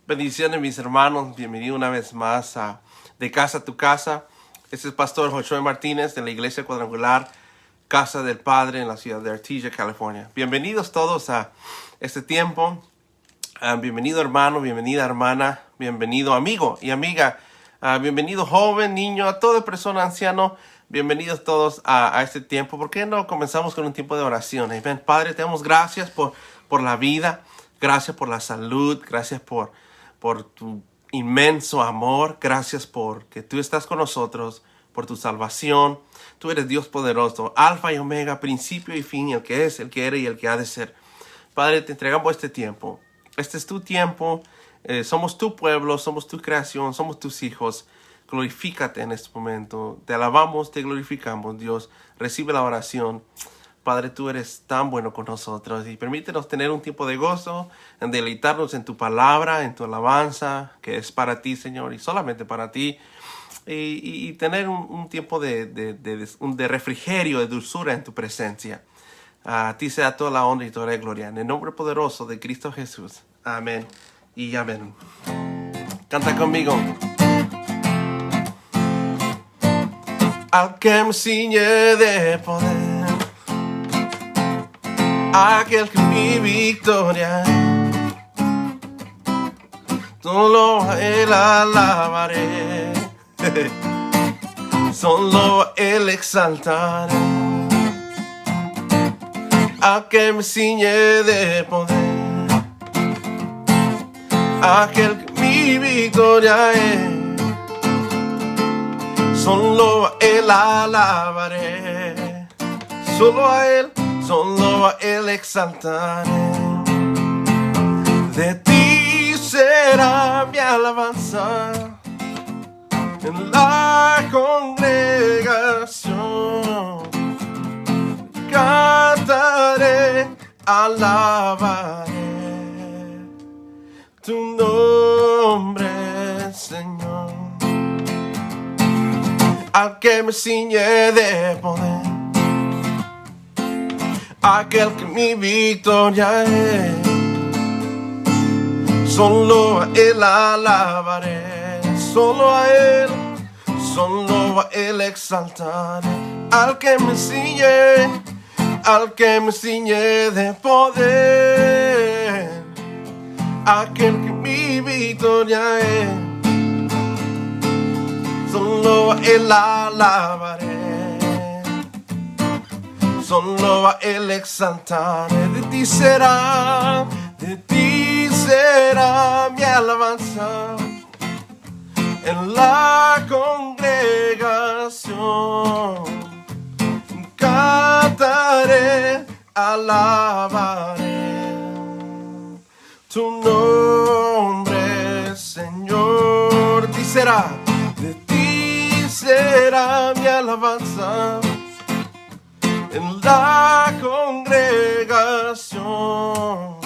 Bendiciones, mis hermanos. Bienvenido una vez más a De Casa a Tu Casa. Este es Pastor Josué Martínez de la Iglesia Cuadrangular Casa del Padre en la ciudad de Artesia, California. Bienvenidos todos a este tiempo. Bienvenido, hermano, bienvenida, hermana, bienvenido, amigo y amiga. Bienvenido, joven, niño, a toda persona, anciano. Bienvenidos todos a este tiempo. ¿Por qué no comenzamos con un tiempo de oración? Amén. Padre, te damos gracias por la vida. Gracias por la salud. Gracias por tu inmenso amor. Gracias porque tú estás con nosotros, por tu salvación. Tú eres Dios poderoso, Alfa y Omega, principio y fin, el que es, el que era y el que ha de ser. Padre, te entregamos este tiempo. Este es tu tiempo. Somos tu pueblo, somos tu creación, somos tus hijos. Glorifícate en este momento. Te alabamos, te glorificamos, Dios. Recibe la oración. Padre, tú eres tan bueno con nosotros y permítenos tener un tiempo de gozo, en deleitarnos en tu palabra, en tu alabanza, que es para ti, Señor, y solamente para ti. Y tener un tiempo de refrigerio, de dulzura en tu presencia. A ti sea toda la honra y toda la gloria. En el nombre poderoso de Cristo Jesús. Amén y amén. Canta conmigo. Al que me ciñe de poder, aquel que mi victoria, solo a él alabaré, solo a él exaltaré. Al que me ciñe de poder, aquel que mi victoria es, solo a él alabaré, solo a él exaltaré. De ti será mi alabanza en la congregación. Cantaré, alabaré tu nombre, Señor. Al que me ciñe de poder, aquel que mi victoria es, solo a él alabaré, solo a él exaltaré. Al que me ciñe de poder, aquel que mi victoria es, solo a él alabaré, solo a él exaltaré. De ti será mi alabanza en la congregación. Cantaré, alabaré tu nombre, Señor. De ti será mi alabanza en la congregación.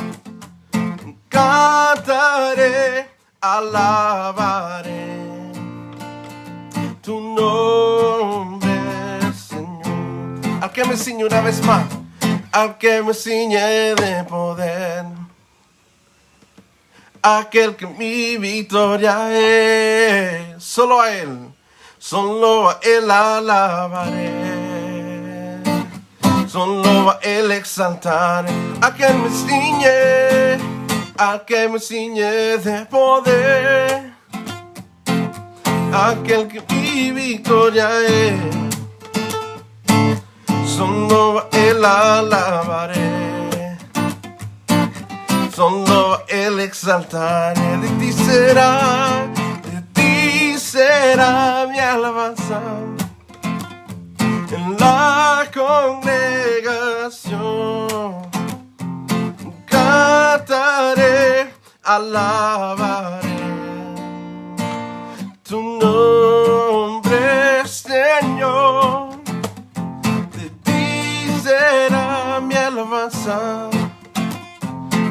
Cantaré, alabaré tu nombre, Señor. Al que me ciñe una vez más, al que me ciñe de poder, aquel que mi victoria es, solo a él alabaré, solo a él exaltaré. Aquel me ciñe de poder, aquel que mi victoria es, solo a él alabaré, solo a él exaltaré. De ti será mi alabanza en la congregación. Cantaré, alabaré tu nombre, Señor. De ti será mi alabanza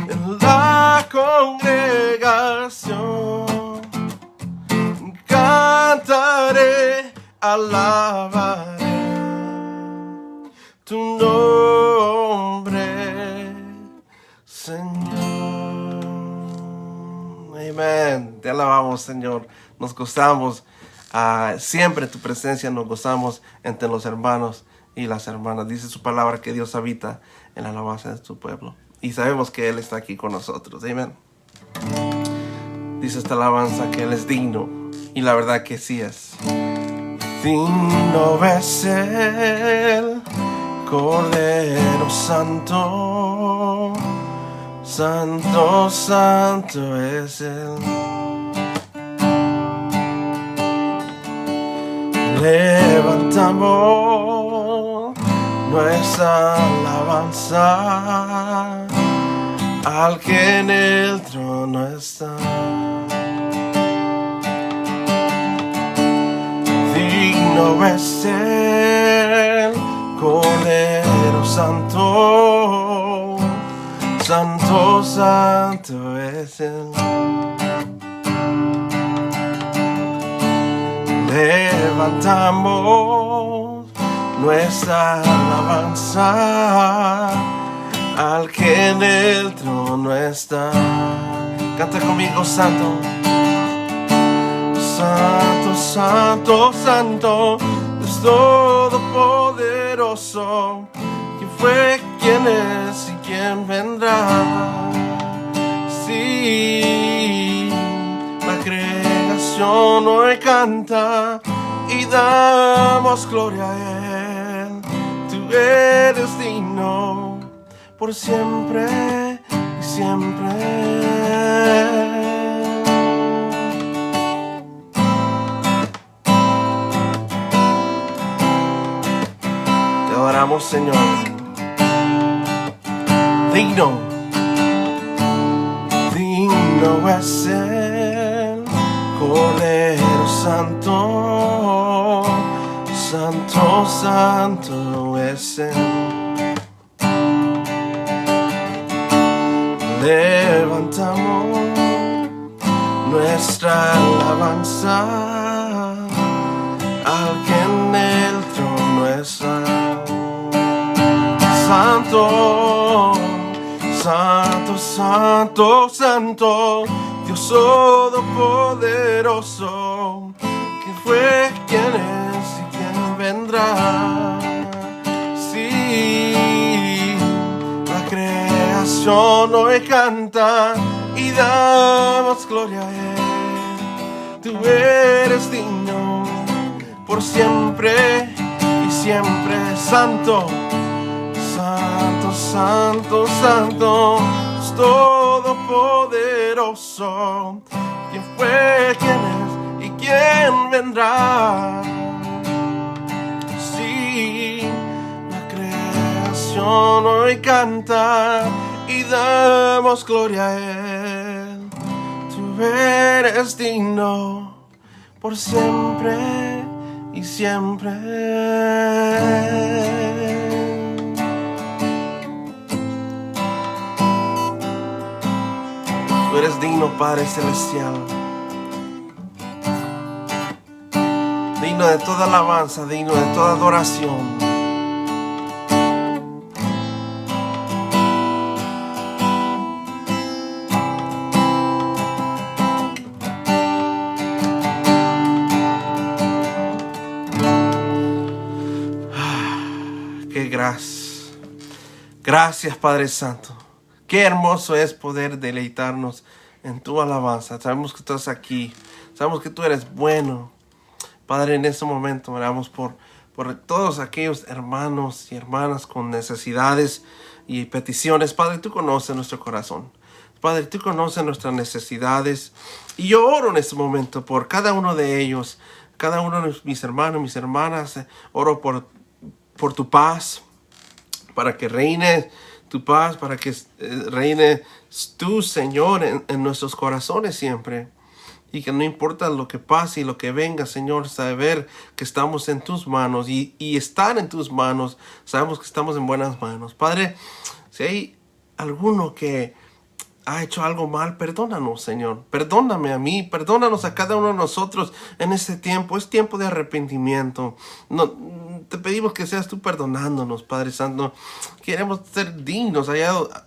en la congregación. Cantaré, alabaré tu nombre, Señor. Amen. Te alabamos, Señor. Nos gozamos. Siempre en tu presencia nos gozamos entre los hermanos y las hermanas. Dice su palabra que Dios habita en la alabanza de su pueblo. Y sabemos que Él está aquí con nosotros. Amén. Dice esta alabanza que Él es digno. Y la verdad que sí es. Digno es el Cordero Santo. Santo, santo es Él. Levantamos nuestra alabanza al que en el trono está. Digno es el Cordero Santo, santo, santo es Él. Levantamos nuestra alabanza al que en el trono está. Canta conmigo, santo. Santo, santo, santo, Dios todopoderoso. ¿Quién fue, quién es y quién vendrá? Sí, la creación hoy canta y damos gloria a Él. Tú eres digno por siempre y siempre. Te adoramos, Señor. Digno, digno es el Cordero Santo, santo, santo es Él. Levantamos nuestra alabanza al que en el trono está. Santo, santo, santo, santo, Dios todopoderoso. ¿Quién fue, quién es y quién vendrá? Sí, la creación hoy canta y damos gloria a Él. Tú eres digno por siempre y siempre. Santo, santo, santo, santo, Dios todopoderoso. ¿Quién fue, quién es y quién vendrá? Sí, la creación hoy canta y damos gloria a Él. Tú eres digno por siempre y siempre. Tú eres digno, Padre Celestial. Digno de toda alabanza, digno de toda adoración. Qué gracias. Gracias, Padre Santo. Qué hermoso es poder deleitarnos en tu alabanza. Sabemos que tú estás aquí. Sabemos que tú eres bueno. Padre, en este momento oramos por todos aquellos hermanos y hermanas con necesidades y peticiones. Padre, tú conoces nuestro corazón. Padre, tú conoces nuestras necesidades. Y yo oro en este momento por cada uno de ellos. Cada uno de mis hermanos, mis hermanas. Oro por tu paz. Para que reine tu paz, para que reine tú, Señor, en nuestros corazones siempre. Y que no importa lo que pase y lo que venga, Señor, saber que estamos en tus manos y estar en tus manos, sabemos que estamos en buenas manos. Padre, si hay alguno que ha hecho algo mal, perdónanos, Señor. Perdóname a mí, perdónanos a cada uno de nosotros en este tiempo. Es tiempo de arrepentimiento. No, te pedimos que seas tú perdonándonos, Padre Santo. Queremos ser dignos,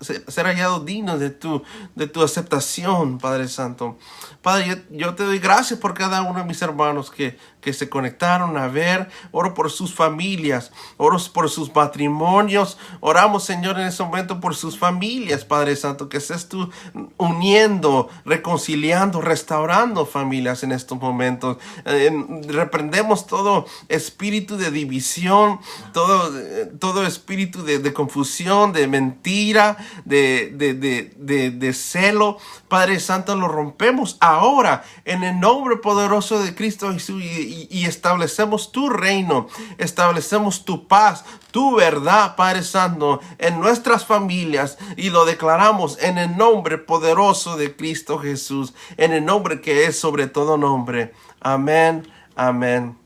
ser hallados dignos de tu aceptación, Padre Santo. Padre, yo te doy gracias por cada uno de mis hermanos que se conectaron a ver. Oro por sus familias, oro por sus matrimonios. Oramos, Señor, en este momento por sus familias, Padre Santo, que seas tú uniendo, reconciliando, restaurando familias en estos momentos. Reprendemos todo espíritu de división, todo espíritu de confusión, de mentira, de celo. Padre Santo, lo rompemos ahora en el nombre poderoso de Cristo Jesús y establecemos tu reino, establecemos tu paz, tu verdad, Padre Santo, en nuestras familias, y lo declaramos en el nombre poderoso de Cristo Jesús, en el nombre que es sobre todo nombre. Amén, amén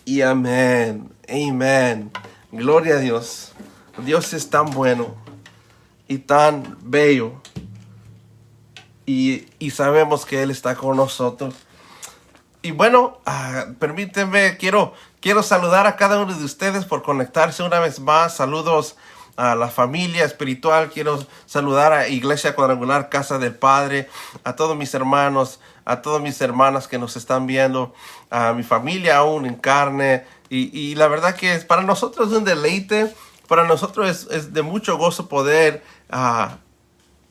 y amén. Amén. Gloria a Dios. Dios es tan bueno y tan bello. Y sabemos que Él está con nosotros. Y bueno, permítanme, quiero saludar a cada uno de ustedes por conectarse una vez más. Saludos a la familia espiritual. Quiero saludar a Iglesia Cuadrangular Casa del Padre, a todos mis hermanos, a todas mis hermanas que nos están viendo, a mi familia aún en carne. Y la verdad que para nosotros es un deleite, para nosotros es de mucho gozo poder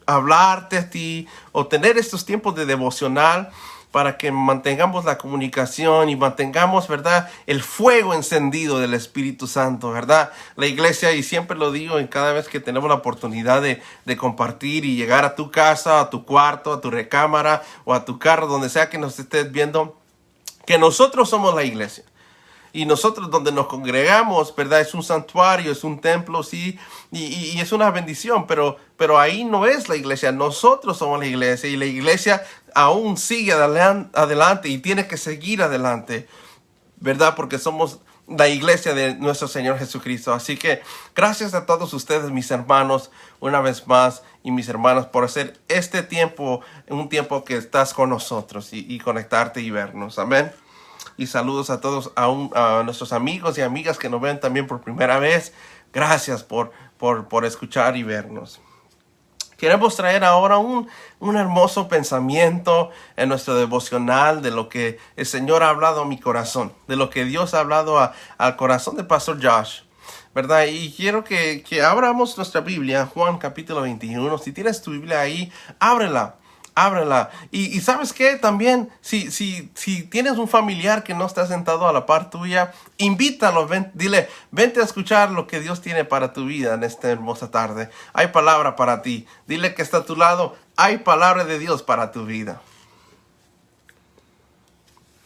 hablarte a ti o tener estos tiempos de devocional para que mantengamos la comunicación y mantengamos, ¿verdad?, el fuego encendido del Espíritu Santo, ¿verdad? La iglesia, y siempre lo digo en cada vez que tenemos la oportunidad de compartir y llegar a tu casa, a tu cuarto, a tu recámara o a tu carro, donde sea que nos estés viendo, que nosotros somos la iglesia. Y nosotros donde nos congregamos, ¿verdad? Es un santuario, es un templo, sí, y es una bendición, pero ahí no es la iglesia. Nosotros somos la iglesia y la iglesia aún sigue adelante y tiene que seguir adelante, ¿verdad? Porque somos la iglesia de nuestro Señor Jesucristo. Así que gracias a todos ustedes, mis hermanos, una vez más, y mis hermanas, por hacer este tiempo, un tiempo que estás con nosotros y conectarte y vernos. Amén. Y saludos a todos, a nuestros amigos y amigas que nos ven también por primera vez. Gracias por escuchar y vernos. Queremos traer ahora un hermoso pensamiento en nuestro devocional de lo que el Señor ha hablado a mi corazón, de lo que Dios ha hablado al corazón del Pastor Josh, ¿verdad? Y quiero que abramos nuestra Biblia, Juan capítulo 21. Si tienes tu Biblia ahí, ábrela. Y ¿sabes qué? También, si tienes un familiar que no está sentado a la par tuya, invítalo, dile, vente a escuchar lo que Dios tiene para tu vida en esta hermosa tarde. Hay palabra para ti. Dile que está a tu lado. Hay palabra de Dios para tu vida.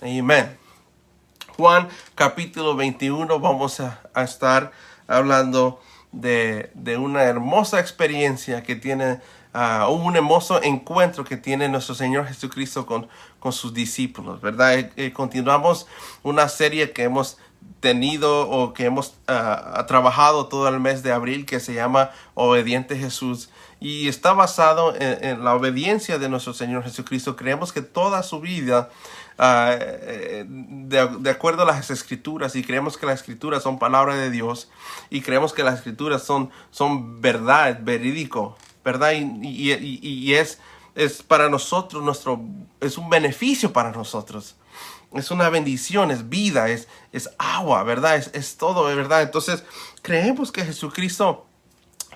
Amén. Juan capítulo 21, vamos a estar hablando de una hermosa experiencia que tiene un hermoso encuentro que tiene nuestro Señor Jesucristo con sus discípulos, ¿verdad? Continuamos una serie que hemos tenido o que hemos trabajado todo el mes de abril, que se llama Obediente Jesús, y está basado en la obediencia de nuestro Señor Jesucristo. Creemos que toda su vida, de acuerdo a las Escrituras, y creemos que las Escrituras son palabra de Dios, y creemos que las Escrituras son verdad, verídico, ¿verdad? Y es para nosotros, es un beneficio para nosotros. Es una bendición, es vida, es agua, ¿verdad? Es todo, ¿verdad? Entonces, creemos que Jesucristo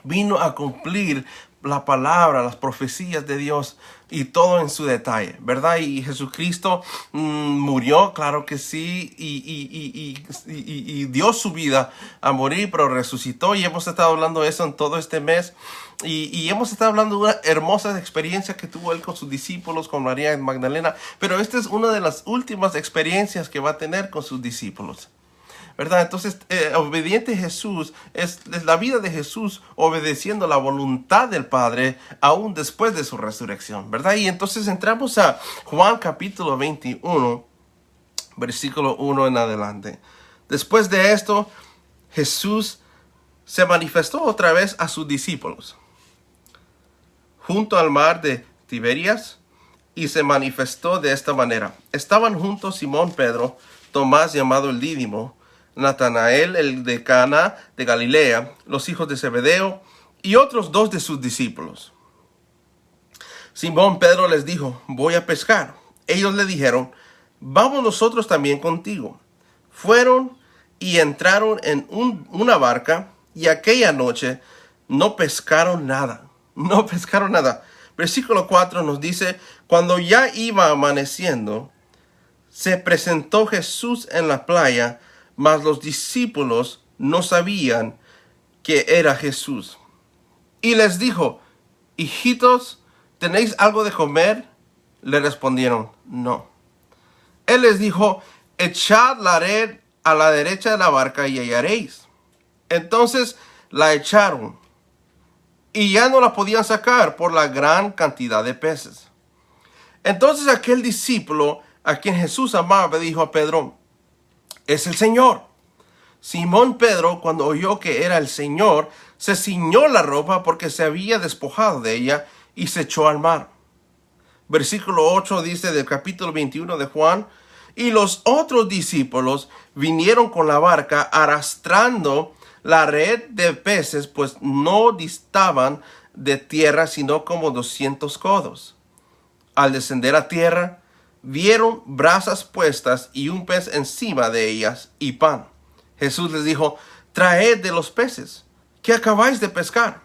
vino a cumplir la palabra, las profecías de Dios y todo en su detalle, ¿verdad? Y Jesucristo murió, claro que sí, y dio su vida a morir, pero resucitó, y hemos estado hablando de eso en todo este mes. Y hemos estado hablando de una hermosa experiencia que tuvo él con sus discípulos, con María Magdalena, pero esta es una de las últimas experiencias que va a tener con sus discípulos, ¿verdad? Entonces, obediente Jesús es la vida de Jesús obedeciendo la voluntad del Padre aún después de su resurrección, ¿verdad? Y entonces entramos a Juan capítulo 21, versículo 1 en adelante. Después de esto, Jesús se manifestó otra vez a sus discípulos junto al mar de Tiberias, y se manifestó de esta manera. Estaban juntos Simón Pedro, Tomás llamado el Dídimo, Natanael el de Cana de Galilea, los hijos de Zebedeo, y otros 2 de sus discípulos. Simón Pedro les dijo: voy a pescar. Ellos le dijeron: vamos nosotros también contigo. Fueron y entraron en una barca, y aquella noche no pescaron nada. No pescaron nada. Versículo 4 nos dice: cuando ya iba amaneciendo, se presentó Jesús en la playa, mas los discípulos no sabían que era Jesús. Y les dijo: hijitos, ¿tenéis algo de comer? Le respondieron: no. Él les dijo: echad la red a la derecha de la barca y hallaréis. Entonces la echaron, y ya no la podían sacar por la gran cantidad de peces. Entonces aquel discípulo a quien Jesús amaba dijo a Pedro: es el Señor. Simón Pedro, cuando oyó que era el Señor, se ciñó la ropa porque se había despojado de ella y se echó al mar. Versículo 8 dice del capítulo 21 de Juan: y los otros discípulos vinieron con la barca arrastrando la red de peces, pues no distaban de tierra sino como 200 codos. Al descender a tierra, vieron brasas puestas y un pez encima de ellas y pan. Jesús les dijo: traed de los peces que acabáis de pescar.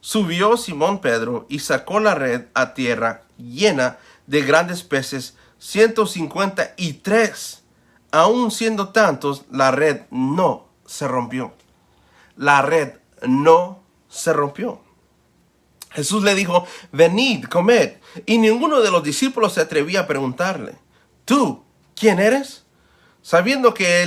Subió Simón Pedro y sacó la red a tierra llena de grandes peces, 153. Aun siendo tantos, la red no se rompió. La red no se rompió. Jesús le dijo: venid, comed. Y ninguno de los discípulos se atrevía a preguntarle: ¿tú quién eres? Sabiendo que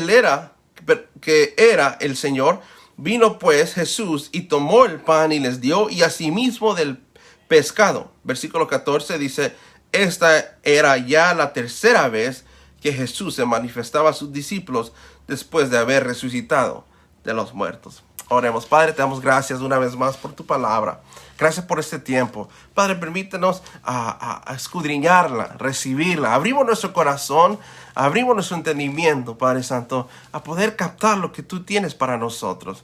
era el Señor, vino pues Jesús y tomó el pan y les dio, y asimismo del pescado. Versículo 14 dice: esta era ya la tercera vez que Jesús se manifestaba a sus discípulos después de haber resucitado de los muertos. Oremos. Padre, te damos gracias una vez más por tu palabra. Gracias por este tiempo. Padre, permítenos a escudriñarla, recibirla. Abrimos nuestro corazón, abrimos nuestro entendimiento, Padre Santo, a poder captar lo que tú tienes para nosotros.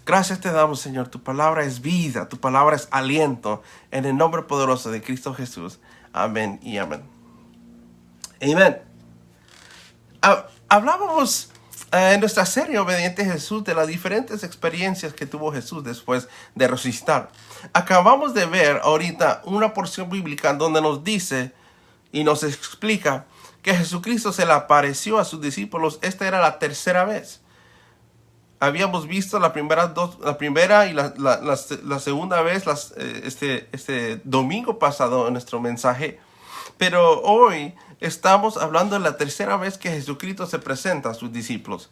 Gracias te damos, Señor. Tu palabra es vida, tu palabra es aliento. En el nombre poderoso de Cristo Jesús. Amén y amén. Amén. Hablábamos en nuestra serie Obediente a Jesús de las diferentes experiencias que tuvo Jesús después de resucitar. Acabamos de ver ahorita una porción bíblica donde nos dice y nos explica que Jesucristo se le apareció a sus discípulos. Esta era la tercera vez. Habíamos visto la primera y la segunda vez este domingo pasado en nuestro mensaje. Pero hoy estamos hablando de la tercera vez que Jesucristo se presenta a sus discípulos.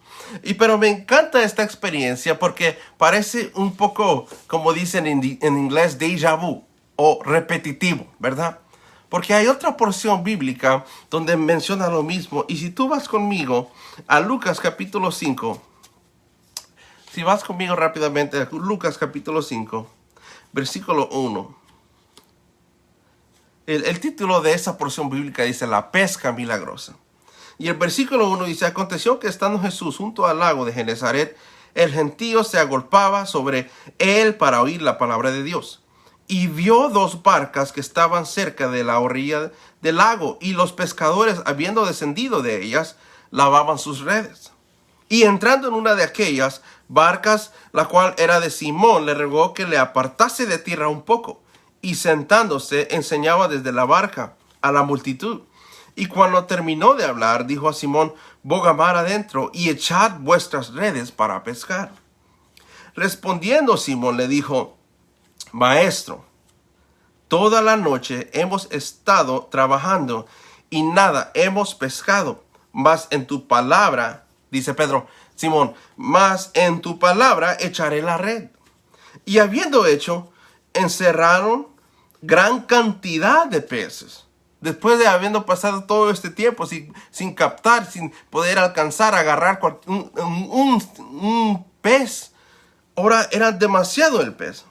Pero me encanta esta experiencia porque parece un poco, como dicen en inglés, déjà vu o repetitivo, ¿verdad? Porque hay otra porción bíblica donde menciona lo mismo. Y si tú vas conmigo a Lucas capítulo 5, si vas conmigo rápidamente a Lucas capítulo 5, versículo 1. El título de esa porción bíblica dice: la pesca milagrosa. Y el versículo 1 dice: aconteció que estando Jesús junto al lago de Genezaret, el gentío se agolpaba sobre él para oír la palabra de Dios. Y vio 2 barcas que estaban cerca de la orilla del lago, y los pescadores, habiendo descendido de ellas, lavaban sus redes. Y entrando en una de aquellas barcas, la cual era de Simón, le rogó que le apartase de tierra un poco. Y sentándose, enseñaba desde la barca a la multitud. Y cuando terminó de hablar, dijo a Simón: boga mar adentro y echad vuestras redes para pescar. Respondiendo Simón le dijo: Maestro, toda la noche hemos estado trabajando y nada hemos pescado, mas en tu palabra, dice Pedro, Simón, mas en tu palabra echaré la red. Y habiendo hecho, encerraron gran cantidad de peces. Después de habiendo pasado todo este tiempo sin captar, sin poder alcanzar a agarrar un pez, ahora era demasiado el pez.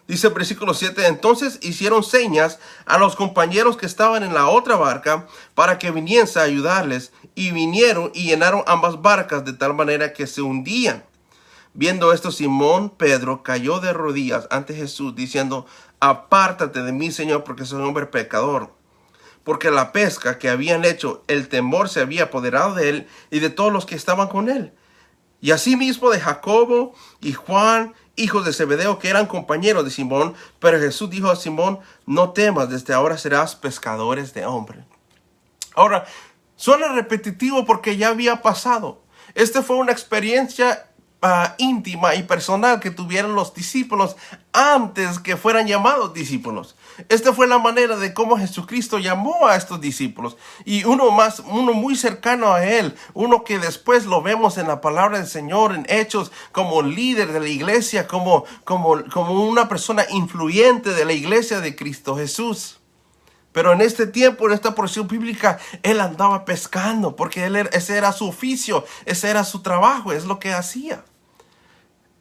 Dice el versículo 7, entonces hicieron señas a los compañeros que estaban en la otra barca para que viniesen a ayudarles, y vinieron y llenaron ambas barcas de tal manera que se hundían. Viendo esto, Simón Pedro cayó de rodillas ante Jesús, diciendo, apártate de mí, Señor, porque soy un hombre pecador. Porque la pesca que habían hecho, el temor se había apoderado de él y de todos los que estaban con él. Y asimismo de Jacobo y Juan, hijos de Zebedeo, que eran compañeros de Simón. Pero Jesús dijo a Simón, no temas, desde ahora serás pescadores de hombres. Ahora, suena repetitivo porque ya había pasado. Esta fue una experiencia íntima y personal que tuvieron los discípulos antes que fueran llamados discípulos. Esta fue la manera de cómo Jesucristo llamó a estos discípulos. Y uno muy cercano a él, uno que después lo vemos en la palabra del Señor, en Hechos, como líder de la iglesia, como una persona influyente de la iglesia de Cristo Jesús. Pero en este tiempo, en esta porción bíblica, él andaba pescando porque ese era su oficio, ese era su trabajo, es lo que hacía.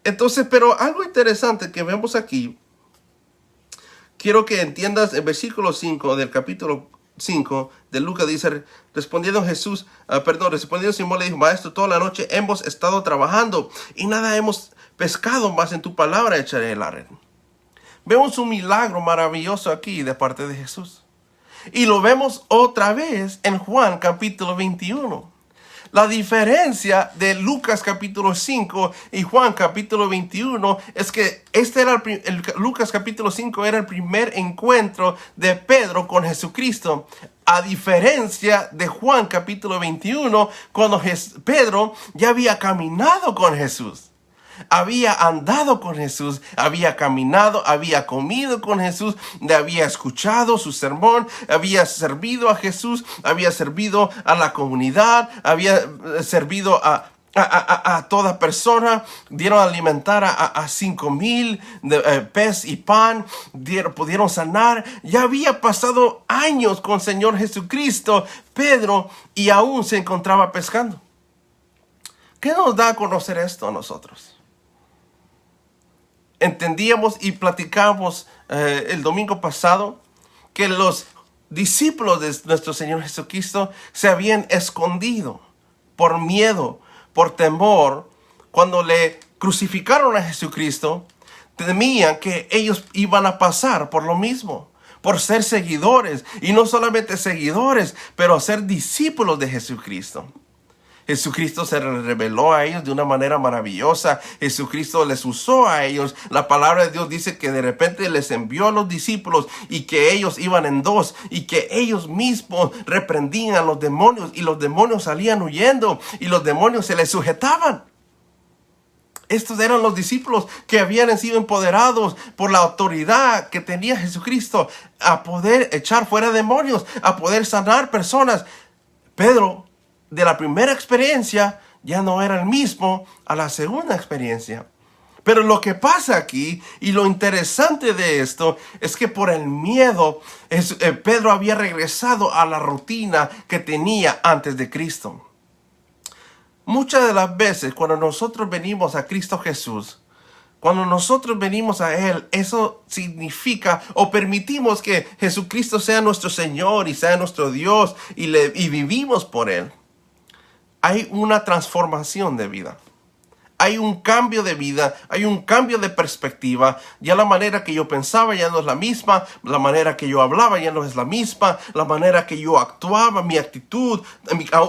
Entonces, pero algo interesante que vemos aquí, quiero que entiendas el versículo 5 del capítulo 5 de Lucas, dice, respondiendo Simón le dijo, maestro, toda la noche hemos estado trabajando y nada hemos pescado, más en tu palabra echaré la red. Vemos un milagro maravilloso aquí de parte de Jesús. Y lo vemos otra vez en Juan capítulo 21. La diferencia de Lucas capítulo 5 y Juan capítulo 21 es que Lucas capítulo 5 era el primer encuentro de Pedro con Jesucristo. A diferencia de Juan capítulo 21, cuando Pedro ya había caminado con Jesús. Había andado con Jesús, había caminado, había comido con Jesús, le había escuchado su sermón, había servido a Jesús, había servido a la comunidad, había servido a toda persona, dieron a alimentar a 5,000 de pez y pan, pudieron sanar. Ya había pasado años con el Señor Jesucristo, Pedro, y aún se encontraba pescando. ¿Qué nos da a conocer esto a nosotros? Entendíamos y platicamos el domingo pasado que los discípulos de nuestro Señor Jesucristo se habían escondido por miedo, por temor. Cuando le crucificaron a Jesucristo, temían que ellos iban a pasar por lo mismo, por ser seguidores, y no solamente seguidores, pero ser discípulos de Jesucristo. Jesucristo se reveló a ellos de una manera maravillosa. Jesucristo les usó a ellos. La palabra de Dios dice que de repente les envió a los discípulos y que ellos iban en dos y que ellos mismos reprendían a los demonios y los demonios salían huyendo y los demonios se les sujetaban. Estos eran los discípulos que habían sido empoderados por la autoridad que tenía Jesucristo a poder echar fuera demonios, a poder sanar personas. Pedro, de la primera experiencia, ya no era el mismo a la segunda experiencia. Pero lo que pasa aquí, y lo interesante de esto, es que por el miedo, Pedro había regresado a la rutina que tenía antes de Cristo. Muchas de las veces, cuando nosotros venimos a Cristo Jesús, cuando nosotros venimos a Él, eso significa o permitimos que Jesucristo sea nuestro Señor y sea nuestro Dios y vivimos por Él. Hay una transformación de vida. Hay un cambio de vida, hay un cambio de perspectiva. Ya la manera que yo pensaba ya no es la misma, la manera que yo hablaba ya no es la misma, la manera que yo actuaba, mi actitud,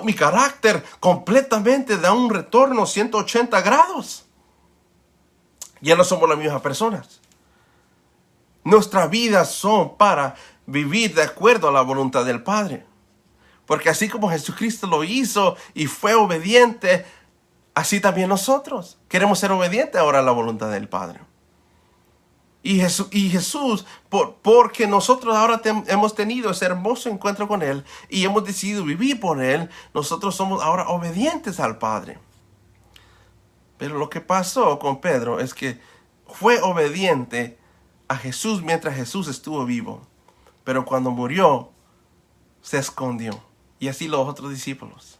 mi carácter, completamente da un retorno 180 grados. Ya no somos las mismas personas. Nuestras vidas son para vivir de acuerdo a la voluntad del Padre. Porque así como Jesucristo lo hizo y fue obediente, así también nosotros queremos ser obedientes ahora a la voluntad del Padre. Y Jesús, porque nosotros ahora hemos tenido ese hermoso encuentro con Él y hemos decidido vivir por Él, nosotros somos ahora obedientes al Padre. Pero lo que pasó con Pedro es que fue obediente a Jesús mientras Jesús estuvo vivo. Pero cuando murió, se escondió. Y así los otros discípulos.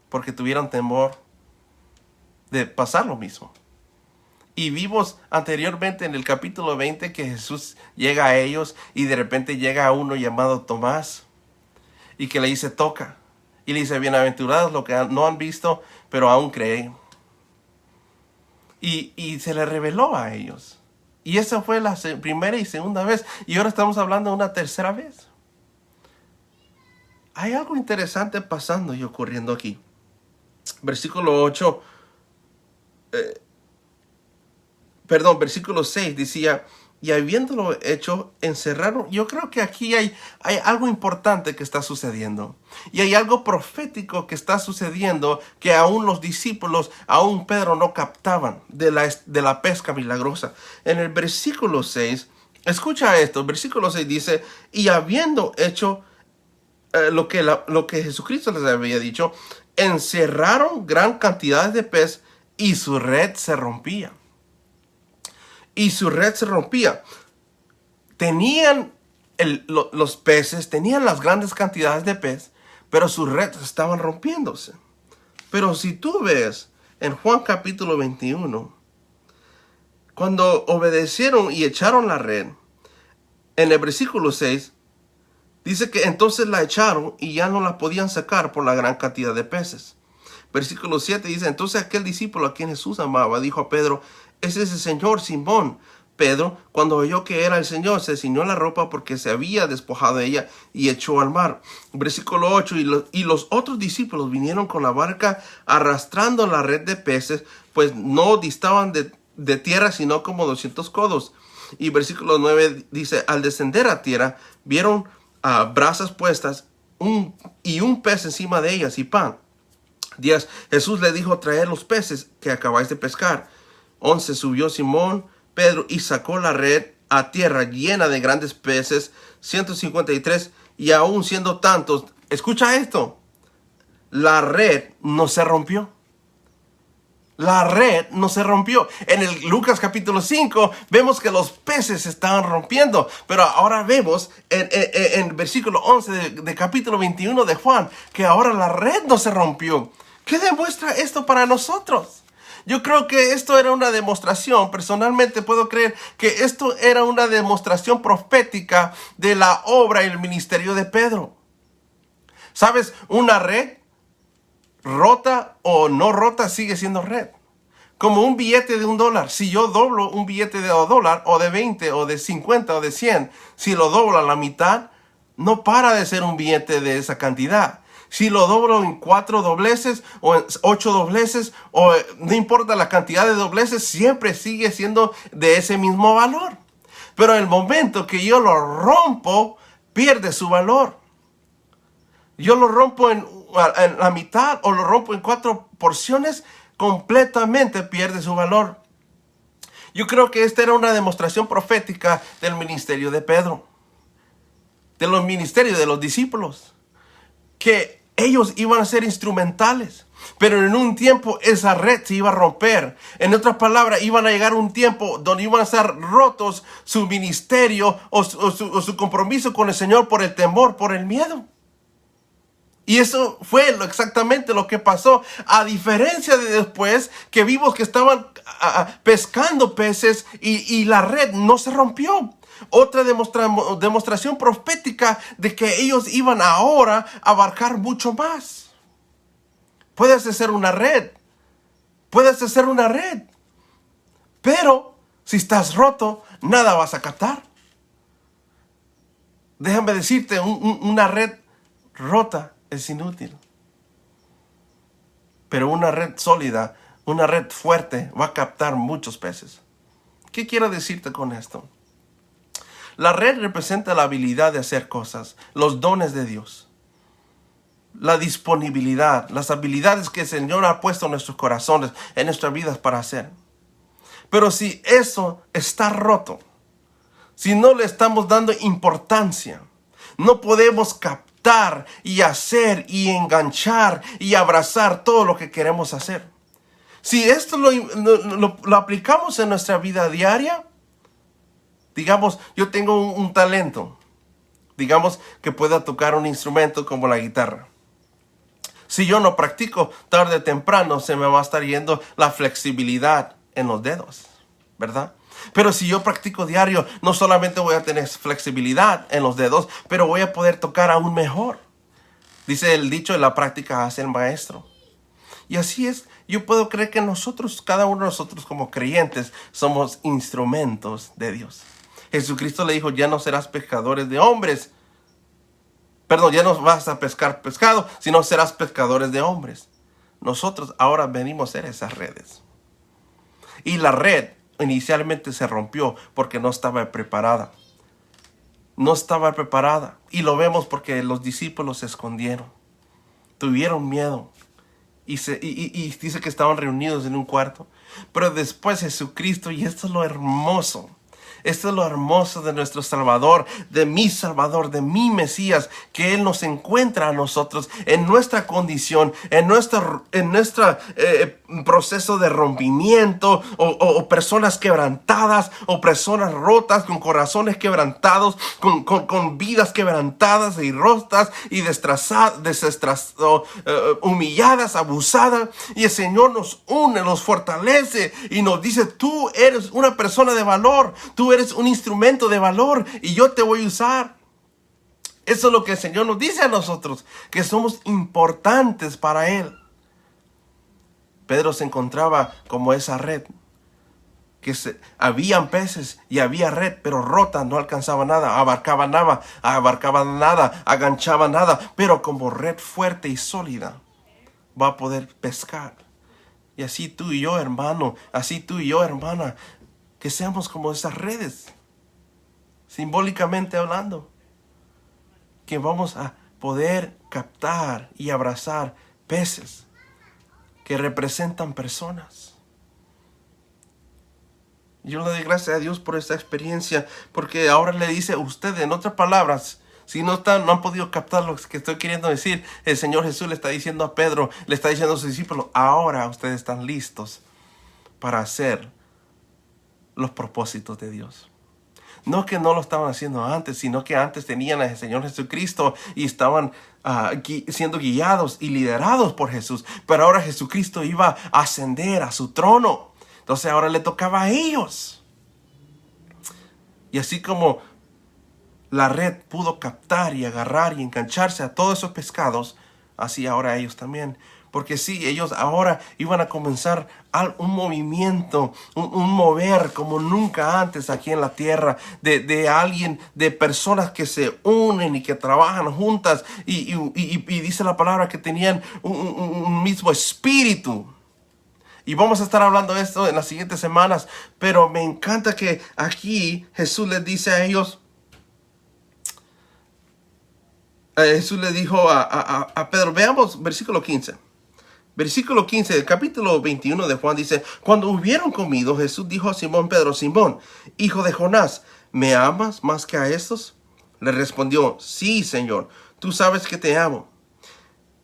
Porque tuvieron temor de pasar lo mismo. Y vimos anteriormente en el capítulo 20 que Jesús llega a ellos y de repente llega a uno llamado Tomás y que le dice toca. Y le dice bienaventurados los que no han visto pero aún creen. Y se le reveló a ellos. Y esa fue la primera y segunda vez. Y ahora estamos hablando de una tercera vez. Hay algo interesante pasando y ocurriendo aquí. Versículo 8. Versículo 6 decía, y habiéndolo hecho, encerraron. Yo creo que aquí hay algo importante que está sucediendo. Y hay algo profético que está sucediendo que aún los discípulos, aún Pedro no captaban de la pesca milagrosa. En el versículo 6, escucha esto, el versículo 6 dice, y habiendo hecho lo que Jesucristo les había dicho, encerraron gran cantidad de pez y su red se rompía. Y su red se rompía. Tenían los peces, tenían las grandes cantidades de pez, pero sus redes estaban rompiéndose. Pero si tú ves en Juan capítulo 21, cuando obedecieron y echaron la red, en el versículo 6, dice que entonces la echaron y ya no la podían sacar por la gran cantidad de peces. Versículo 7 dice, entonces aquel discípulo a quien Jesús amaba dijo a Pedro, ese es el Señor. Simón. Pedro, cuando oyó que era el Señor, se ciñó la ropa porque se había despojado de ella y echó al mar. Versículo 8, y los otros discípulos vinieron con la barca arrastrando la red de peces, pues no distaban de tierra sino como 200 codos. Y versículo 9 dice, al descender a tierra, vieron brasas puestas y un pez encima de ellas y pan. 10. Jesús le dijo, traed los peces que acabáis de pescar. 11. Subió Simón Pedro y sacó la red a tierra llena de grandes peces, 153, y aún siendo tantos, escucha esto, la red no se rompió. La red no se rompió. En el Lucas capítulo 5 vemos que los peces se estaban rompiendo. Pero ahora vemos en versículo 11 de capítulo 21 de Juan que ahora la red no se rompió. ¿Qué demuestra esto para nosotros? Yo creo que esto era una demostración, personalmente puedo creer que esto era una demostración profética de la obra y el ministerio de Pedro. ¿Sabes? Una red rota o no rota sigue siendo red. Como un billete de $1. Si yo doblo un billete de $1 o de 20 o de 50 o de 100, si lo doblo a la mitad, no para de ser un billete de esa cantidad. Si lo doblo en 4 dobleces o en 8 dobleces, o no importa la cantidad de dobleces, siempre sigue siendo de ese mismo valor. Pero en el momento que yo lo rompo, pierde su valor. Yo lo rompo en la mitad o lo rompo en 4 porciones, completamente pierde su valor. Yo creo que esta era una demostración profética del ministerio de Pedro, de los ministerios de los discípulos, que ellos iban a ser instrumentales, pero en un tiempo esa red se iba a romper. En otras palabras, iban a llegar un tiempo donde iban a ser rotos su ministerio o su compromiso con el Señor por el temor, por el miedo. Y eso fue exactamente lo que pasó. A diferencia de después que vimos que estaban pescando peces y la red no se rompió. Otra demostración profética de que ellos iban ahora a abarcar mucho más. Puedes hacer una red. Pero si estás roto, nada vas a captar. Déjame decirte, una red rota es inútil. Pero una red sólida, una red fuerte va a captar muchos peces. ¿Qué quiero decirte con esto? La red representa la habilidad de hacer cosas, los dones de Dios, la disponibilidad, las habilidades que el Señor ha puesto en nuestros corazones, en nuestras vidas para hacer. Pero si eso está roto, si no le estamos dando importancia, no podemos captar y hacer y enganchar y abrazar todo lo que queremos hacer. Si esto lo aplicamos en nuestra vida diaria, digamos, yo tengo un talento. Digamos que pueda tocar un instrumento como la guitarra. Si yo no practico, tarde o temprano se me va a estar yendo la flexibilidad en los dedos. ¿verdad? Pero si yo practico diario, no solamente voy a tener flexibilidad en los dedos, pero voy a poder tocar aún mejor. Dice el dicho, la práctica hace el maestro. Y así es, yo puedo creer que nosotros, cada uno de nosotros como creyentes, somos instrumentos de Dios. Jesucristo le dijo, ya no serás pescadores de hombres. Perdón, ya no vas a pescar pescado, sino serás pescadores de hombres. Nosotros ahora venimos a ser esas redes. Y la red inicialmente se rompió porque no estaba preparada. No estaba preparada. Y lo vemos porque los discípulos se escondieron. Tuvieron miedo. Y dice que estaban reunidos en un cuarto. Pero después Jesucristo, y esto es lo hermoso. Esto es lo hermoso de nuestro Salvador, de mi Mesías, que Él nos encuentra a nosotros en nuestra condición, en nuestro proceso de rompimiento, o personas quebrantadas, o personas rotas, con corazones quebrantados, con vidas quebrantadas y rotas y humilladas, abusadas. Y el Señor nos une, nos fortalece y nos dice, tú eres una persona de valor, tú eres un instrumento de valor y yo te voy a usar. Eso es lo que el Señor nos dice a nosotros, que somos importantes para Él. Pedro se encontraba como esa red, habían peces y había red, pero rota, no alcanzaba nada, abarcaba nada, aganchaba nada, pero como red fuerte y sólida va a poder pescar. Y así tú y yo, hermano, así tú y yo, hermana, que seamos como esas redes, simbólicamente hablando, que vamos a poder captar y abrazar peces que representan personas. Yo le doy gracias a Dios por esta experiencia, porque ahora le dice a usted, en otras palabras, si no han podido captar lo que estoy queriendo decir, el Señor Jesús le está diciendo a Pedro, le está diciendo a sus discípulos, ahora ustedes están listos para hacer los propósitos de Dios. No que no lo estaban haciendo antes, sino que antes tenían al Señor Jesucristo y estaban siendo guiados y liderados por Jesús. Pero ahora Jesucristo iba a ascender a su trono. Entonces ahora le tocaba a ellos. Y así como la red pudo captar y agarrar y engancharse a todos esos pescados, así ahora ellos también. Porque sí, ellos ahora iban a comenzar un movimiento, un mover como nunca antes aquí en la tierra, de personas que se unen y que trabajan juntas. Y dice la palabra que tenían un mismo espíritu. Y vamos a estar hablando de esto en las siguientes semanas. Pero me encanta que aquí Jesús les dice a ellos, Jesús le dijo a Pedro, veamos versículo 15. Versículo 15 del capítulo 21 de Juan dice, cuando hubieron comido, Jesús dijo a Simón Pedro, Simón, hijo de Jonás, ¿me amas más que a estos? Le respondió, sí, Señor, tú sabes que te amo.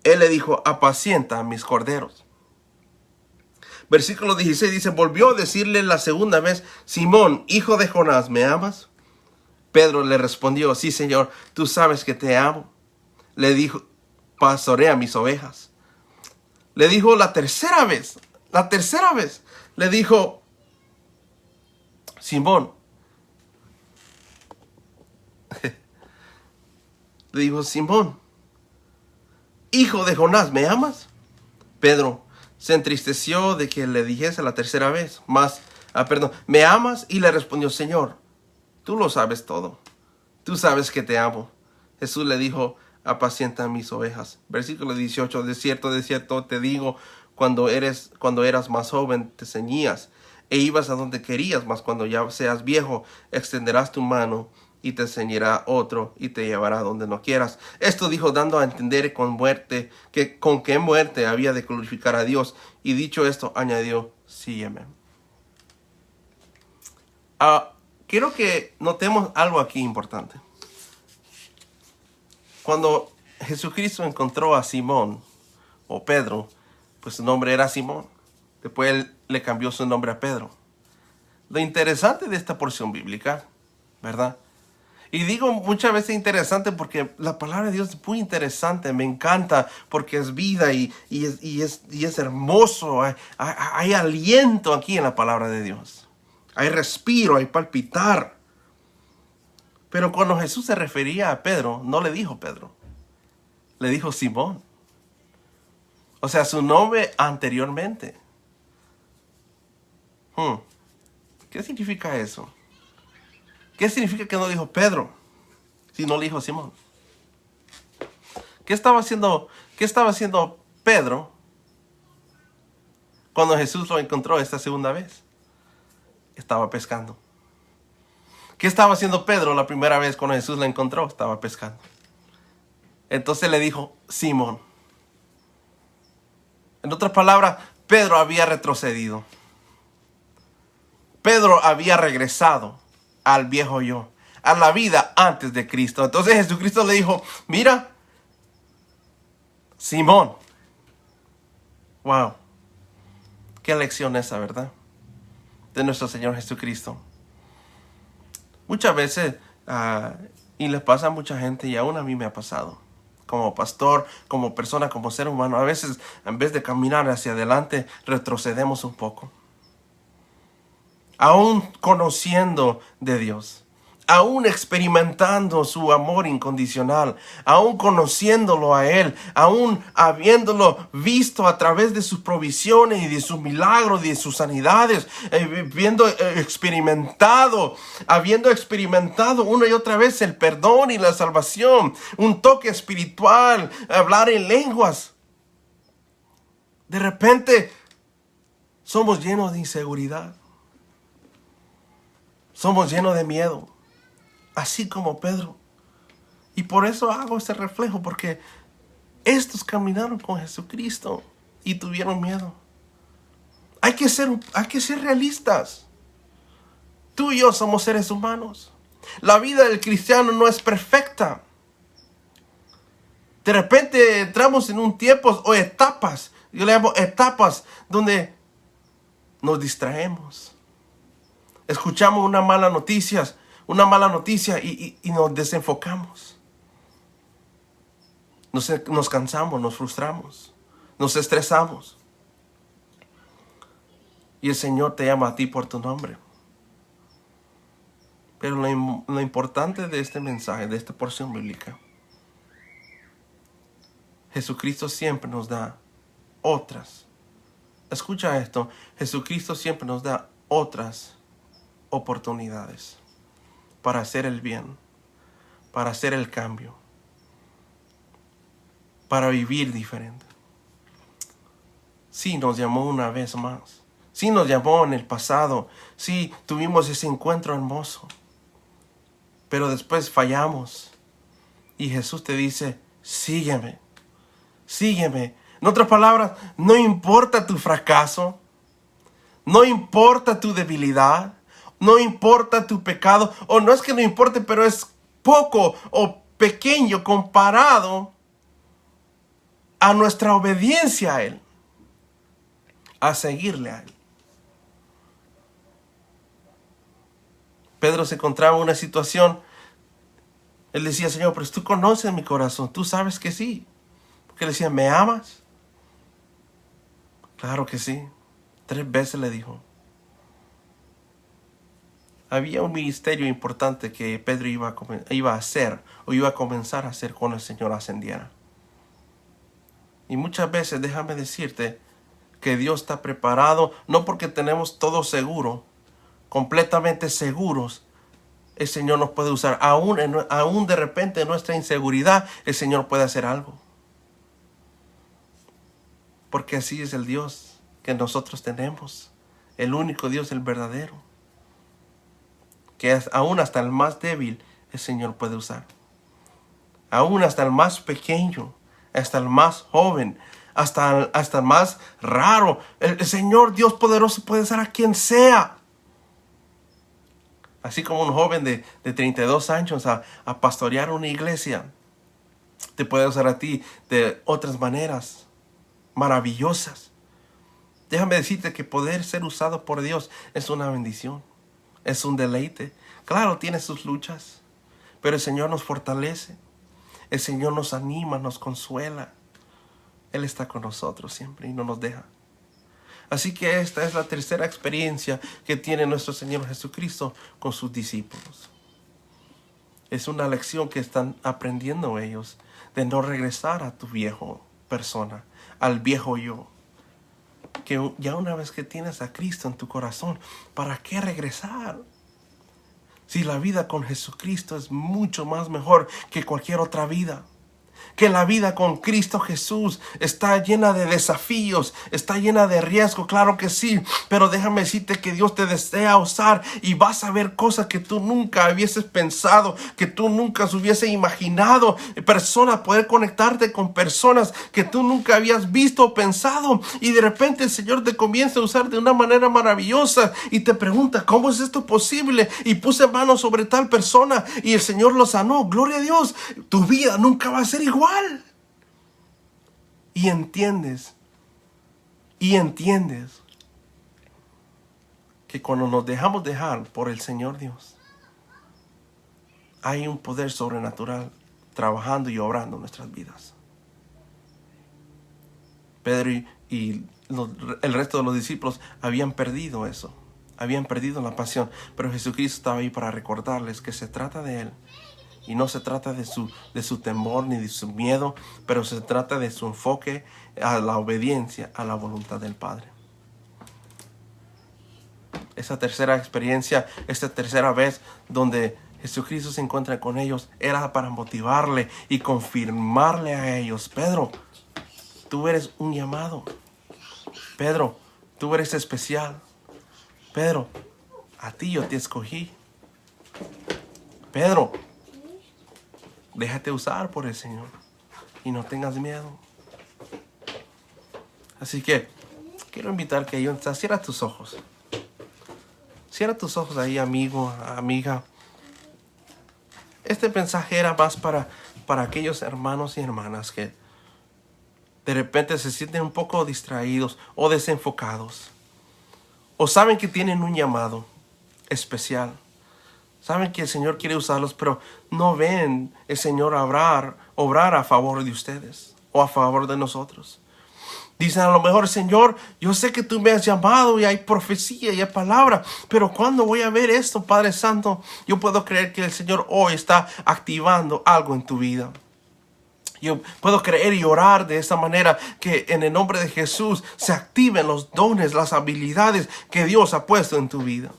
Él le dijo, apacienta a mis corderos. Versículo 16 dice, volvió a decirle la segunda vez, Simón, hijo de Jonás, ¿me amas? Pedro le respondió, sí, Señor, tú sabes que te amo. Le dijo, pastorea mis ovejas. Le dijo la tercera vez, le dijo, Simón, le dijo, Simón, hijo de Jonás, ¿me amas? Pedro se entristeció de que le dijese la tercera vez, ¿me amas? Y le respondió, Señor, tú lo sabes todo, tú sabes que te amo. Jesús le dijo, apacienta mis ovejas. Versículo 18, de cierto te digo, cuando eras más joven te ceñías e ibas a donde querías, mas cuando ya seas viejo extenderás tu mano y te ceñirá otro y te llevará donde no quieras. Esto dijo dando a entender con qué muerte había de glorificar a Dios. Y dicho esto añadió, sígueme. Quiero que notemos algo aquí importante. Cuando Jesucristo encontró a Simón, o Pedro, pues su nombre era Simón. Después él le cambió su nombre a Pedro. Lo interesante de esta porción bíblica, ¿verdad? Y digo muchas veces interesante porque la palabra de Dios es muy interesante. Me encanta porque es vida y es hermoso. Hay aliento aquí en la palabra de Dios. hay respiro, hay palpitar. Pero cuando Jesús se refería a Pedro, no le dijo Pedro, le dijo Simón. O sea, su nombre anteriormente. ¿Qué significa eso? ¿Qué significa que no dijo Pedro, sino le dijo Simón? ¿Qué estaba haciendo Pedro cuando Jesús lo encontró esta segunda vez? Estaba pescando. ¿Qué estaba haciendo Pedro la primera vez cuando Jesús lo encontró? Estaba pescando. Entonces le dijo Simón. En otras palabras, Pedro había retrocedido. Pedro había regresado al viejo yo, a la vida antes de Cristo. Entonces Jesucristo le dijo, mira, Simón. Wow. Qué lección esa, ¿verdad? De nuestro Señor Jesucristo. Muchas veces, y les pasa a mucha gente, y aún a mí me ha pasado, como pastor, como persona, como ser humano, a veces en vez de caminar hacia adelante, retrocedemos un poco. Aún conociendo de Dios, aún experimentando su amor incondicional, aún conociéndolo a Él, aún habiéndolo visto a través de sus provisiones y de sus milagros y de sus sanidades, habiendo experimentado una y otra vez el perdón y la salvación, un toque espiritual, hablar en lenguas. De repente somos llenos de inseguridad. Somos llenos de miedo, así como Pedro. Y por eso hago este reflejo, porque estos caminaron con Jesucristo y tuvieron miedo. Hay que ser realistas. Tú y yo somos seres humanos. La vida del cristiano no es perfecta. De repente entramos en un tiempo o etapas, yo le llamo etapas, donde nos distraemos. Escuchamos una mala noticia y nos desenfocamos. Nos cansamos, nos frustramos, nos estresamos. Y el Señor te llama a ti por tu nombre. Pero lo importante de este mensaje, de esta porción bíblica, Jesucristo siempre nos da otras. Escucha esto, Jesucristo siempre nos da otras oportunidades para hacer el bien, para hacer el cambio, para vivir diferente. Sí, nos llamó una vez más. Sí, nos llamó en el pasado. Sí, tuvimos ese encuentro hermoso. Pero después fallamos. Y Jesús te dice, sígueme. Sígueme. En otras palabras, no importa tu fracaso. No importa tu debilidad. No importa tu pecado. O no es que no importe, pero es poco o pequeño comparado a nuestra obediencia a Él. A seguirle a Él. Pedro se encontraba en una situación. Él decía, Señor, pero tú conoces mi corazón. Tú sabes que sí. Porque le decía, ¿me amas? Claro que sí. 3 veces le dijo. Había un ministerio importante que Pedro iba a hacer o iba a comenzar a hacer cuando el Señor ascendiera. Y muchas veces, déjame decirte, que Dios está preparado, no porque tenemos todo seguro, completamente seguros, el Señor nos puede usar. Aún de repente en nuestra inseguridad, el Señor puede hacer algo. Porque así es el Dios que nosotros tenemos. El único Dios, el verdadero. Que aún hasta el más débil, el Señor puede usar. Aún hasta el más pequeño, hasta el más joven, hasta el más raro. El Señor Dios poderoso puede usar a quien sea. Así como un joven de 32 años a pastorear una iglesia, te puede usar a ti de otras maneras maravillosas. Déjame decirte que poder ser usado por Dios es una bendición, es un deleite. Claro, tiene sus luchas, pero el Señor nos fortalece, el Señor nos anima, nos consuela. Él está con nosotros siempre y no nos deja. Así que esta es la tercera experiencia que tiene nuestro Señor Jesucristo con sus discípulos. Es una lección que están aprendiendo ellos, de no regresar a tu viejo persona, al viejo yo. Que ya una vez que tienes a Cristo en tu corazón, ¿para qué regresar? Si la vida con Jesucristo es mucho más mejor que cualquier otra vida. Que la vida con Cristo Jesús está llena de desafíos, está llena de riesgo, claro que sí, pero déjame decirte que Dios te desea usar y vas a ver cosas que tú nunca hubieses pensado, que tú nunca hubieses imaginado, poder conectarte con personas que tú nunca habías visto o pensado, y de repente el Señor te comienza a usar de una manera maravillosa y te pregunta, ¿cómo es esto posible? Y puse manos sobre tal persona y el Señor lo sanó. Gloria a Dios, tu vida nunca va a ser igual. Y entiendes que cuando nos dejamos dejar por el Señor Dios, hay un poder sobrenatural trabajando y obrando en nuestras vidas. Pedro y el resto de los discípulos habían perdido eso, habían perdido la pasión, pero Jesucristo estaba ahí para recordarles que se trata de Él. Y no se trata de su temor ni de su miedo, pero se trata de su enfoque a la obediencia a la voluntad del Padre. Esa tercera experiencia, esta tercera vez donde Jesucristo se encuentra con ellos, era para motivarle y confirmarle a ellos: Pedro, tú eres un llamado. Pedro, tú eres especial. Pedro, a ti yo te escogí. Pedro, déjate usar por el Señor y no tengas miedo. Así que quiero invitar que cierra tus ojos. Cierra tus ojos ahí, amigo, amiga. Este mensaje era más para aquellos hermanos y hermanas que de repente se sienten un poco distraídos o desenfocados. O saben que tienen un llamado especial. Saben que el Señor quiere usarlos, pero no ven el Señor obrar a favor de ustedes o a favor de nosotros. Dicen a lo mejor: Señor, yo sé que tú me has llamado y hay profecía y hay palabra, pero ¿cuándo voy a ver esto, Padre Santo? Yo puedo creer que el Señor hoy está activando algo en tu vida. Yo puedo creer y orar de esta manera, que en el nombre de Jesús se activen los dones, las habilidades que Dios ha puesto en tu vida.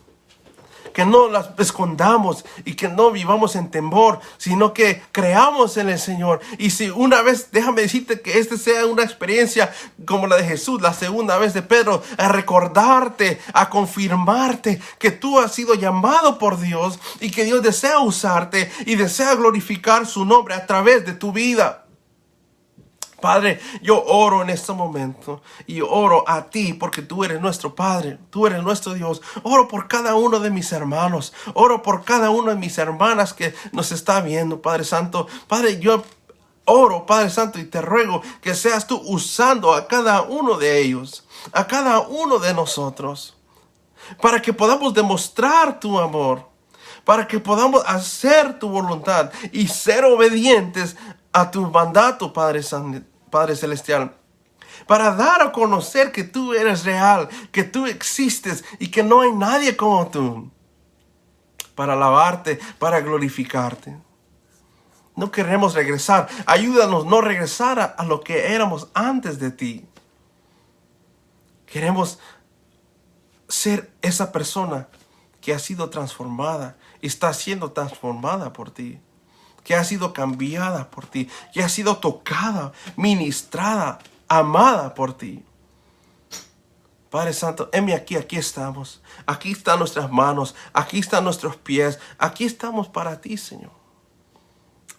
Que no las escondamos y que no vivamos en temor, sino que creamos en el Señor. Y si una vez, déjame decirte que esta sea una experiencia como la de Jesús, la segunda vez de Pedro, a recordarte, a confirmarte que tú has sido llamado por Dios y que Dios desea usarte y desea glorificar su nombre a través de tu vida. Padre, yo oro en este momento y oro a ti porque tú eres nuestro Padre, tú eres nuestro Dios. Oro por cada uno de mis hermanos, oro por cada una de mis hermanas que nos está viendo, Padre Santo. Padre, yo oro, Padre Santo, y te ruego que seas tú usando a cada uno de ellos, a cada uno de nosotros, para que podamos demostrar tu amor, para que podamos hacer tu voluntad y ser obedientes a tu mandato, Padre Celestial, para dar a conocer que tú eres real, que tú existes y que no hay nadie como tú, para alabarte, para glorificarte. No queremos regresar. Ayúdanos no regresar a lo que éramos antes de ti. Queremos ser esa persona que ha sido transformada, está siendo transformada por ti, que ha sido cambiada por ti, que ha sido tocada, ministrada, amada por ti. Padre Santo, heme aquí estamos. Aquí están nuestras manos, aquí están nuestros pies, aquí estamos para ti, Señor.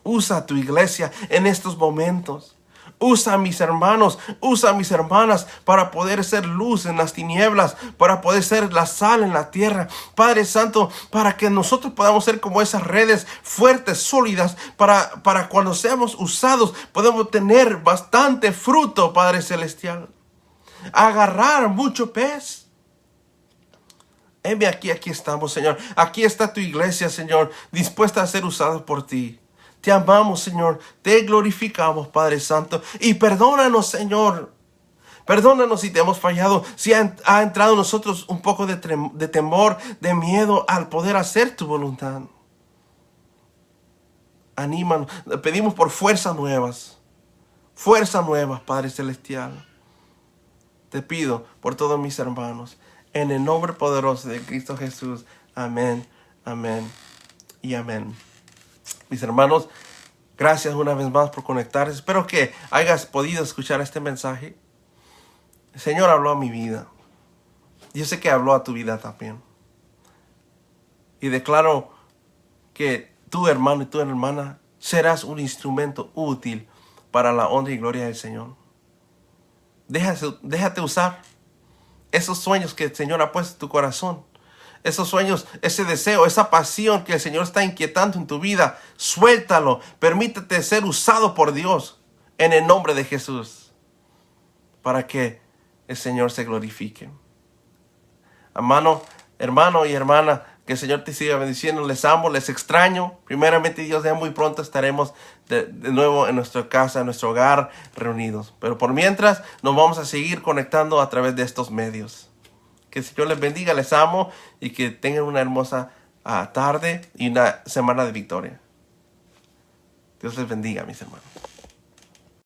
Usa a tu iglesia en estos momentos. Usa a mis hermanos, usa a mis hermanas para poder ser luz en las tinieblas, para poder ser la sal en la tierra. Padre Santo, para que nosotros podamos ser como esas redes fuertes, sólidas, para cuando seamos usados, podemos tener bastante fruto, Padre Celestial. Agarrar mucho pez. Heme aquí estamos, Señor. Aquí está tu iglesia, Señor, dispuesta a ser usada por ti. Te amamos, Señor. Te glorificamos, Padre Santo. Y perdónanos, Señor. Perdónanos si te hemos fallado, si ha entrado en nosotros un poco de temor, de miedo al poder hacer tu voluntad. Anímanos, pedimos por fuerzas nuevas, Padre Celestial. Te pido por todos mis hermanos, en el nombre poderoso de Cristo Jesús. Amén, amén y amén. Mis hermanos, gracias una vez más por conectarse. Espero que hayas podido escuchar este mensaje. El Señor habló a mi vida. Yo sé que habló a tu vida también. Y declaro que tu hermano y tu hermana serás un instrumento útil para la honra y gloria del Señor. Déjate usar esos sueños que el Señor ha puesto en tu corazón. Esos sueños, ese deseo, esa pasión que el Señor está inquietando en tu vida. Suéltalo. Permítete ser usado por Dios en el nombre de Jesús. Para que el Señor se glorifique. Hermano y hermana, que el Señor te siga bendiciendo. Les amo, les extraño. Primeramente, Dios, ya muy pronto estaremos de nuevo en nuestra casa, en nuestro hogar, reunidos. Pero por mientras, nos vamos a seguir conectando a través de estos medios. Que el Señor les bendiga, les amo y que tengan una hermosa tarde y una semana de victoria. Dios les bendiga, mis hermanos.